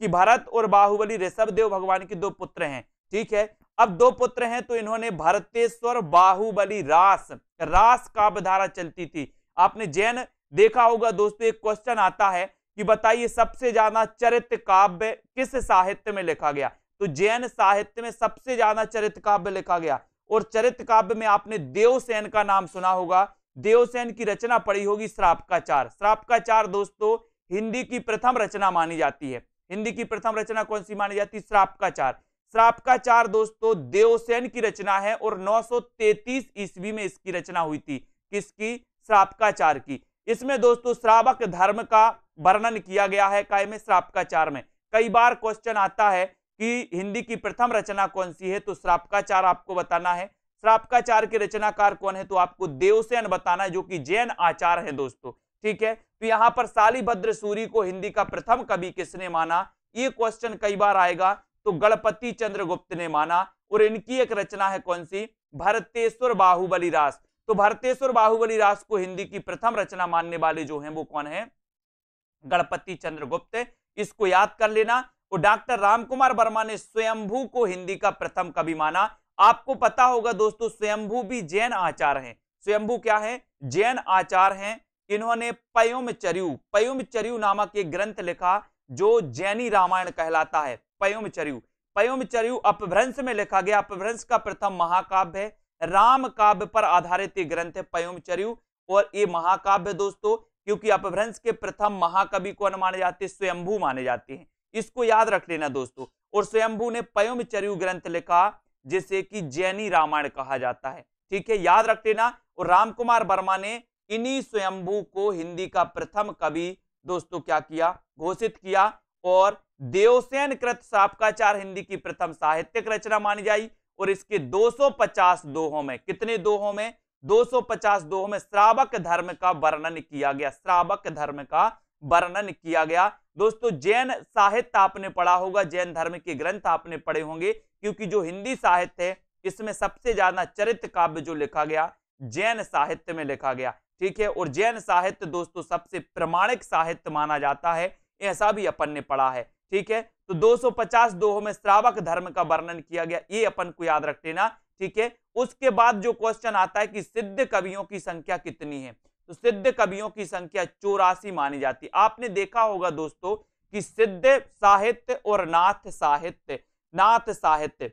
S1: कि भरत और बाहुबली ऋषभदेव भगवान के 2 पुत्र हैं। ठीक है। अब 2 पुत्र हैं तो इन्होंने भरतेश्वर बाहुबली रास, रास काव्य धारा चलती थी। आपने जैन देखा होगा दोस्तों, एक क्वेश्चन आता है कि बताइए सबसे ज्यादा चरित्र काव्य किस साहित्य में लिखा गया, तो जैन साहित्य में सबसे ज्यादा चरित्र काव्य लिखा गया। और चरित्र काव्य में आपने देवसेन का नाम सुना होगा, देवसेन की रचना पढ़ी होगी श्रापकाचार। श्रापकाचार दोस्तों हिंदी की प्रथम रचना मानी जाती है। हिंदी की प्रथम रचना कौन सी मानी जाती है? श्रापकाचार। श्रापकाचार दोस्तों देवसेन की रचना है और 933 ईस्वी में इसकी रचना हुई थी। किसकी? श्रापकाचार की। इसमें दोस्तों श्रावक धर्म का वर्णन किया गया है। काय में? श्रापकाचार में। कई बार क्वेश्चन आता है कि हिंदी की प्रथम रचना कौन सी है, तो श्रापकाचार आपको बताना है। श्रापकाचार के रचनाकार कौन है? तो आपको देवसेन बताना है, जो कि जैन आचार्य है दोस्तों। ठीक है, तो यहां पर शालिभद्र सूरी को हिंदी का प्रथम कवि किसने माना, ये क्वेश्चन कई बार आएगा। तो गणपति चंद्र गुप्त ने माना। और इनकी एक रचना है कौन सी? भरतेश्वर बाहुबली रास। तो भरतेश्वर बाहुबली रास को हिंदी की प्रथम रचना मानने वाले जो हैं वो कौन है? गणपति चंद्र गुप्त। इसको याद कर लेना। और डॉक्टर रामकुमार वर्मा ने स्वयंभू को हिंदी का प्रथम कवि माना। आपको पता होगा दोस्तों स्वयंभू भी जैन आचार्य हैं। स्वयंभू क्या है? जैन आचार्य हैं। इन्होंने पयोमचर्यु नामक एक ग्रंथ लिखा जो जैनी रामायण कहलाता है। पयोमचर्यु अपभ्रंश में लिखा गया। अपभ्रंश का प्रथम महाकाव्य है। राम काव्य पर आधारित एक ग्रंथ है पयोमचर्यु। और ये महाकाव्य दोस्तों, क्योंकि अपभ्रंश के प्रथम महाकवि कौन माने जाते हैं? स्वयंभू माने जाते हैं। इसको याद रख लेना दोस्तों। और स्वयंभू ने पयोमचर्यु ग्रंथ लिखा जिसे कि जैनी रामायण कहा जाता है। ठीक है, याद रख लेना। और रामकुमार वर्मा ने इन्हीं स्वयंभू को हिंदी का प्रथम कवि दोस्तों क्या किया? घोषित किया। और देवसेन कृत श्रापकाचार हिंदी की प्रथम साहित्यिक रचना मानी जाई। और इसके 250 दोहों में, कितने दोहों में? 250 दोहों में श्रावक धर्म का वर्णन किया गया। श्रावक धर्म का वर्णन किया गया। दोस्तों जैन साहित्य आपने पढ़ा होगा, जैन धर्म के ग्रंथ आपने पढ़े होंगे, क्योंकि जो हिंदी साहित्य है इसमें सबसे ज्यादा चरित्र काव्य जो लिखा गया जैन साहित्य में लिखा गया। ठीक है, और जैन साहित्य दोस्तों सबसे प्रमाणिक साहित्य माना जाता है, ऐसा भी अपन ने पढ़ा है। ठीक है, तो 250 दोहों में श्रावक धर्म का वर्णन किया गया, ये अपन को याद रख लेना। ठीक है, उसके बाद जो क्वेश्चन आता है कि सिद्ध कवियों की संख्या कितनी है, तो सिद्ध कवियों की संख्या 84 मानी जाती है। आपने देखा होगा दोस्तों कि सिद्ध साहित्य और नाथ साहित्य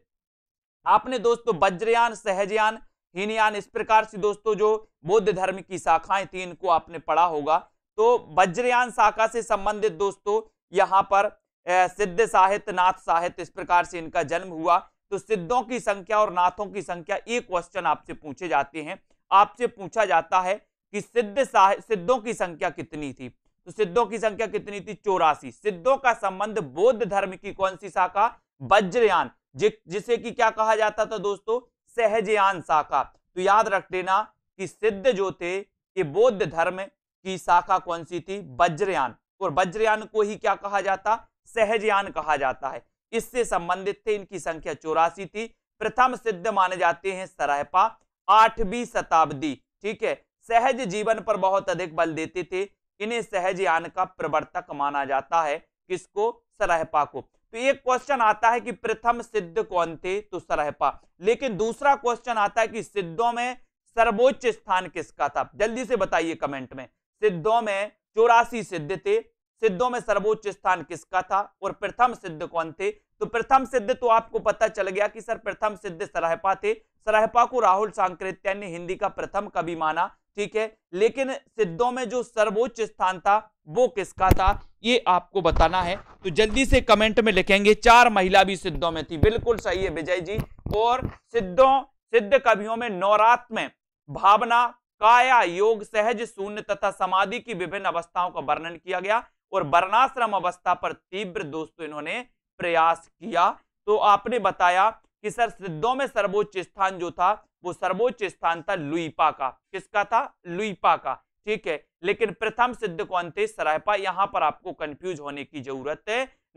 S1: आपने दोस्तों वज्रयान, सहजयान, हीनयान, इस प्रकार से दोस्तों जो बौद्ध धर्म की शाखाएं थी इनको आपने पढ़ा होगा। तो वज्रयान शाखा से संबंधित दोस्तों यहाँ पर सिद्ध साहित्य, नाथ साहित्य, इस प्रकार से इनका जन्म हुआ। तो सिद्धों की संख्या और नाथों की संख्या, एक क्वेश्चन आपसे पूछे जाते हैं। आपसे पूछा जाता है कि सिद्धों की संख्या कितनी थी, तो सिद्धों की संख्या कितनी थी? 84। सिद्धों का संबंध बौद्ध धर्म की कौन सी शाखा? वज्रयान, जिसे कि क्या कहा जाता था दोस्तों? सहजयान शाखा। तो याद रख लेना कि सिद्ध जो थे ये बौद्ध धर्म की शाखा कौन सी थी? वज्रयान। और वज्रयान को ही क्या कहा जाता? सहजयान कहा जाता है। इससे संबंधित थे, इनकी संख्या 84 थी। प्रथम सिद्ध माने जाते हैं सरहपा, 8वीं शताब्दी। ठीक है, सहज जीवन पर बहुत अधिक बल देते थे, इन्हें सहजयान का प्रवर्तक माना जाता है। किसको? सरहपा को। तो एक क्वेश्चन आता है कि प्रथम सिद्ध कौन थे, तो सरहपा। लेकिन दूसरा क्वेश्चन आता है कि सिद्धों में सर्वोच्च स्थान किसका था? जल्दी से बताइए कमेंट में। सिद्धों में 84 सिद्ध थे, सिद्धों में सर्वोच्च स्थान किसका था और प्रथम सिद्ध कौन थे? तो प्रथम सिद्ध तो आपको पता चल गया कि सर प्रथम सिद्ध सरहपा थे। सरहपा को राहुल सांकृत्यायन ने हिंदी का प्रथम कवि माना। ठीक है, लेकिन सिद्धों में जो सर्वोच्च स्थान था वो किसका था, ये आपको बताना है। तो जल्दी से कमेंट में लिखेंगे। 4 महिला भी सिद्धों में थी। बिल्कुल सही है विजय जी। और सिद्ध कवियों में नौरात्म्य, भावना, काया, योग, सहज, शून्य तथा समाधि की विभिन्न अवस्थाओं का वर्णन किया गया। और वर्णाश्रम अवस्था पर तीव्र दोस्तों इन्होंने प्रयास किया। तो आपने बताया कि सर सिद्धों में सर्वोच्च स्थान जो था वो सर्वोच्च स्थान था लुइपा का। किसका था? लुइपा का। ठीक है, लेकिन प्रथम सिद्ध कौन थे? सरहपा। यहां पर आपको कंफ्यूज होने की जरूरत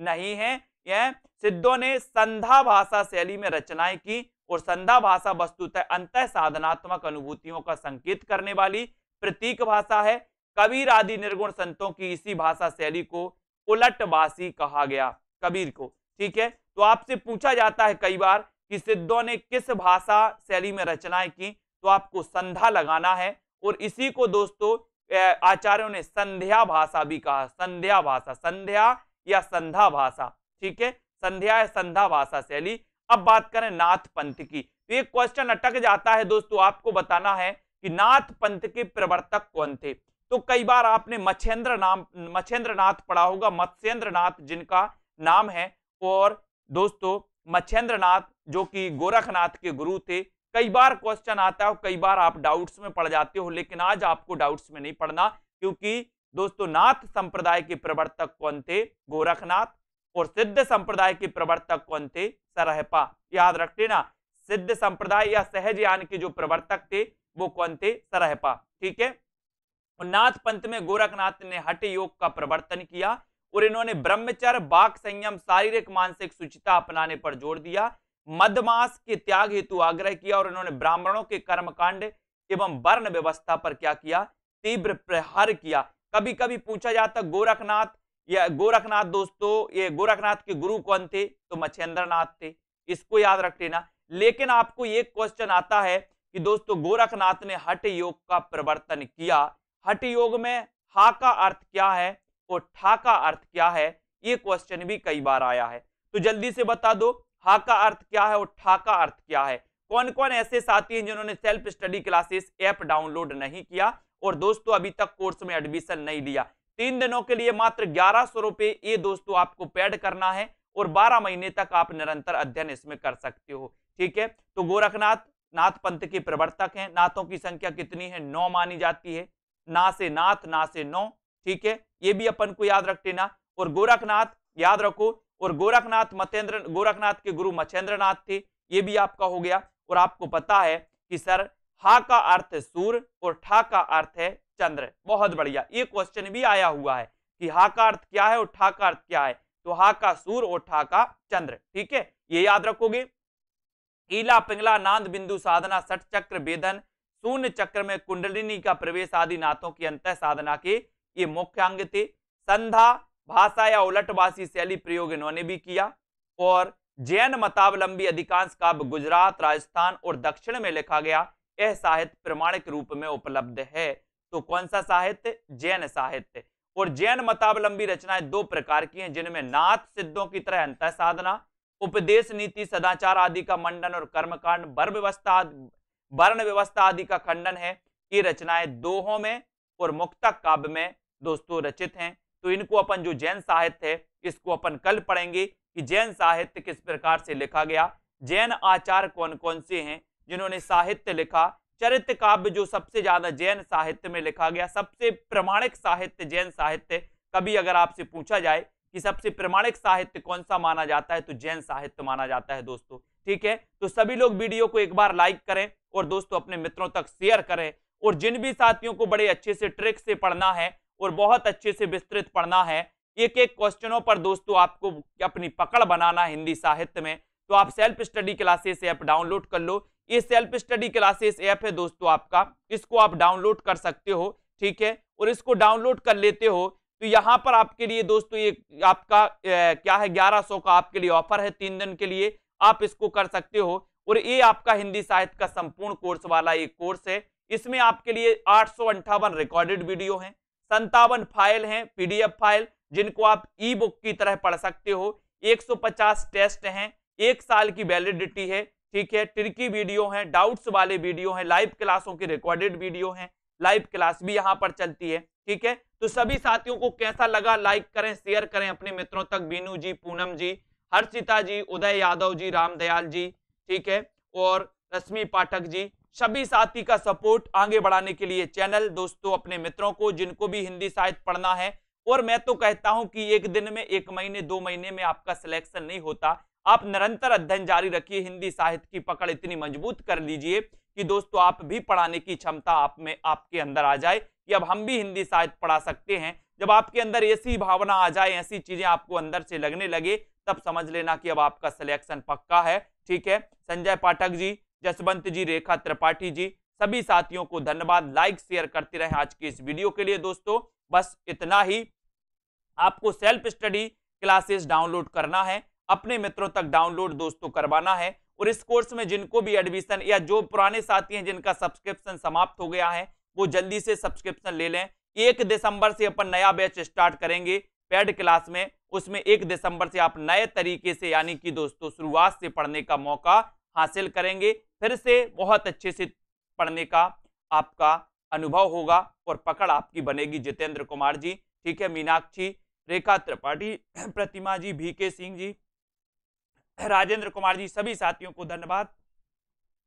S1: नहीं है। यह सिद्धों ने संध्या भाषा शैली में रचनाएं की। और संध्या भाषा वस्तुतः अंतः साधनात्मक अनुभूतियों का संकेत करने वाली प्रतीक भाषा है। कबीर आदि निर्गुण संतों की इसी भाषा शैली को उलटवासी कहा गया, कबीर को। ठीक है, तो आपसे पूछा जाता है कई बार कि सिद्धों ने किस भाषा शैली में रचनाएं की, तो आपको संध्या लगाना है। और इसी को दोस्तों आचार्यों ने संध्या भाषा भी कहा। संध्या भाषा, संध्या या संध्या भाषा। ठीक है, संध्या है संध्या भाषा शैली। अब बात करें नाथ पंथ की, तो एक क्वेश्चन अटक जाता है दोस्तों, आपको बताना है कि नाथ पंथ के प्रवर्तक कौन थे। तो कई बार आपने मच्छेंद्र नाथ पढ़ा होगा, मत्स्येंद्र नाथ जिनका नाम है, और दोस्तों मच्छेंद्र नाथ जो कि गोरखनाथ के गुरु थे। कई बार क्वेश्चन आता है और कई बार आप डाउट्स में पड़ जाते हो, लेकिन आज आपको डाउट्स में नहीं पड़ना, क्योंकि दोस्तों नाथ संप्रदाय के प्रवर्तक कौन थे, गोरखनाथ, और सिद्ध संप्रदाय के प्रवर्तक कौन थे, सरहपा। याद रखते ना, सिद्ध संप्रदाय या सहज यान के जो प्रवर्तक थे वो कौन थे, सरहपा। ठीक है। और नाथ पंथ में गोरखनाथ ने हठ योग का प्रवर्तन किया और इन्होंने ब्रह्मचर्य, वाक संयम, शारीरिक मानसिक शुचिता अपनाने पर जोर दिया, मदमास के त्याग हेतु आग्रह किया, और इन्होंने ब्राह्मणों के कर्मकांड एवं वर्ण व्यवस्था पर क्या किया, तीव्र प्रहार किया। कभी कभी पूछा जाता गोरखनाथ या गोरखनाथ दोस्तों, ये गोरखनाथ के गुरु कौन थे, तो मच्छेंद्र नाथ थे, इसको याद रख लेना। लेकिन आपको ये क्वेश्चन आता है कि दोस्तों गोरखनाथ ने हठ योग का प्रवर्तन किया, हठ योग में हा का अर्थ क्या है और ठा का अर्थ क्या है, ये क्वेश्चन भी कई बार आया है। तो जल्दी से बता दो हा का अर्थ क्या है और ठा का अर्थ क्या है। कौन कौन ऐसे साथी हैं जिन्होंने self study classes app download नहीं किया और दोस्तों अभी तक कोर्स में एडमिशन नहीं लिया, 3 दिनों के लिए मात्र 1100 रुपए ये दोस्तों आपको पेड करना है और 12 महीने तक आप निरंतर अध्ययन इसमें कर सकते हो। ठीक है। तो गोरखनाथ नाथ पंथ के प्रवर्तक हैं, नाथों की संख्या कितनी है, 9 मानी जाती है, ना से नाथ, ना से 9। ठीक है, ये भी अपन को याद रख लेना। और गोरखनाथ याद रखो, और गोरखनाथ के गुरु मच्छेंद्र नाथ थे, ये भी आपका हो गया। और आपको पता है कि सर हा का अर्थ सूर्य और ठा का अर्थ है चंद्र। बहुत बढ़िया, ये क्वेश्चन भी आया हुआ है कि हा का अर्थ क्या है और ठा का अर्थ क्या है, तो हा का सूर्य और ठा का चंद्र। ठीक है, ये याद रखोगे। ईला पिंगला नांद बिंदु साधना, सठ चक्र भेदन, शून्य चक्र में कुंडलिनी का प्रवेश आदि नाथों की अंत साधना के ये मुख्य अंग थे। संधा भाषा या उलटवासी शैली प्रयोग इन्होंने भी किया। और जैन मतावलंबी अधिकांश काव्य गुजरात, राजस्थान और दक्षिण में लिखा गया, यह साहित्य प्रमाणिक रूप में उपलब्ध है। तो कौन सा साहित्य, जैन साहित्य। और जैन मतावलंबी रचनाएं 2 प्रकार की हैं, जिनमें नाथ सिद्धों की तरह अंत साधना, उपदेश नीति, सदाचार आदि का मंडन और कर्मकांड, वर्ण व्यवस्था आदि का खंडन है। ये रचनाएं दोहों में और मुक्तक काव्य में दोस्तों रचित हैं। तो इनको अपन जो जैन साहित्य है इसको अपन कल पढ़ेंगे कि जैन साहित्य किस प्रकार से लिखा गया, जैन आचार्य कौन कौन से हैं जिन्होंने साहित्य लिखा। चरित्र काव्य जो सबसे ज्यादा जैन साहित्य में लिखा गया, सबसे प्रमाणिक साहित्य जैन साहित्य। कभी अगर आपसे पूछा जाए कि सबसे प्रमाणिक साहित्य कौन सा माना जाता है, तो जैन साहित्य माना जाता है दोस्तों। ठीक है, तो सभी लोग वीडियो को एक बार लाइक करें और दोस्तों अपने मित्रों तक शेयर करें। और जिन भी साथियों को बड़े अच्छे से ट्रिक से पढ़ना है और बहुत अच्छे से विस्तृत पढ़ना है, एक एक क्वेश्चनों पर दोस्तों आपको अपनी पकड़ बनाना हिंदी साहित्य में, तो आप self study classes app download कर लो। ये सेल्फ स्टडी क्लासेस ऐप है दोस्तों आपका, इसको आप डाउनलोड कर सकते हो। ठीक है, और इसको डाउनलोड कर लेते हो तो यहाँ पर आपके लिए दोस्तों ये आपका क्या है 1100 का आपके लिए ऑफर है, 3 दिन के लिए आप इसको कर सकते हो। और ये आपका हिंदी साहित्य का संपूर्ण कोर्स वाला एक कोर्स है। इसमें आपके लिए 858 रिकॉर्डेड वीडियो हैं, 57 फाइल हैं पीडीएफ फाइल, जिनको आप ई बुक की तरह पढ़ सकते हो। 150 टेस्ट हैं, 1 साल की वैलिडिटी है। ठीक है, ट्रिकी वीडियो हैं, डाउट्स वाले वीडियो हैं, लाइव क्लासों के रिकॉर्डेड वीडियो हैं, लाइव क्लास भी यहाँ पर चलती है। ठीक है, तो सभी साथियों को कैसा लगा लाइक करें, शेयर करें अपने मित्रों तक। बीनू जी, पूनम जी, हर्षिता जी, उदय यादव जी, रामदयाल जी, ठीक है, और रश्मि पाठक जी, सभी साथी का सपोर्ट आगे बढ़ाने के लिए चैनल दोस्तों अपने मित्रों को जिनको भी हिंदी साहित्य पढ़ना है। और मैं तो कहता हूं कि 1 दिन में, 1 महीने, 2 महीने में आपका सिलेक्शन नहीं होता। आप निरंतर अध्ययन जारी रखिए, हिंदी साहित्य की पकड़ इतनी मजबूत कर लीजिए कि दोस्तों आप भी पढ़ाने की क्षमता आप में आपके अंदर आ जाए कि अब हम भी हिंदी साहित्य पढ़ा सकते हैं। जब आपके अंदर ऐसी भावना आ जाए, ऐसी चीजें आपको अंदर से लगने लगे, तब समझ लेना कि अब आपका सिलेक्शन पक्का है। ठीक है, संजय पाठक जी, जसवंत जी, रेखा त्रिपाठी जी, सभी साथियों को धन्यवाद। लाइक शेयर करते रहें आज की इस वीडियो के लिए दोस्तों। बस इतना ही, आपको सेल्फ स्टडी क्लासेस डाउनलोड करना है, अपने मित्रों तक डाउनलोड दोस्तों करवाना है। और इस कोर्स में जिनको भी एडमिशन, या जो पुराने साथी हैं जिनका सब्सक्रिप्शन समाप्त हो गया है, वो जल्दी से सब्सक्रिप्शन ले लें। 1 दिसंबर से अपन नया बैच स्टार्ट करेंगे, पेड क्लास में, उसमें 1 दिसंबर से आप नए तरीके से यानी कि दोस्तों शुरुआत से पढ़ने का मौका हासिल करेंगे। फिर से बहुत अच्छे से पढ़ने का आपका अनुभव होगा और पकड़ आपकी बनेगी जितेंद्र कुमार जी, ठीक है। मीनाक्षी, रेखा त्रिपाठी, प्रतिमा जी, VK सिंह जी, राजेंद्र कुमार जी, सभी साथियों को धन्यवाद।